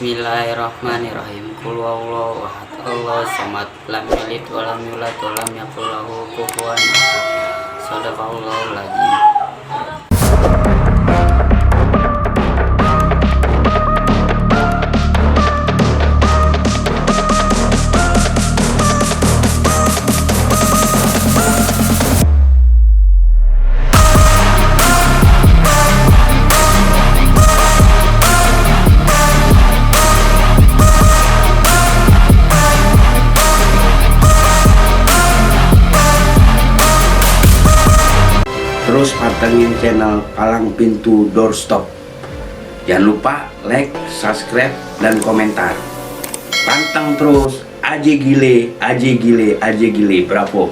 Bismillahirrahmanirrahim. Qul huwallahu ahad, Allahu samad, lam yalid wa lam yulad wa lam yakul lahu kufuwan ahad. Shadaqallahul adzim. Terus pantengin channel Palang Pintu Doorstop. Jangan lupa like, subscribe, dan komentar. Pantang terus, aja gile, bravo.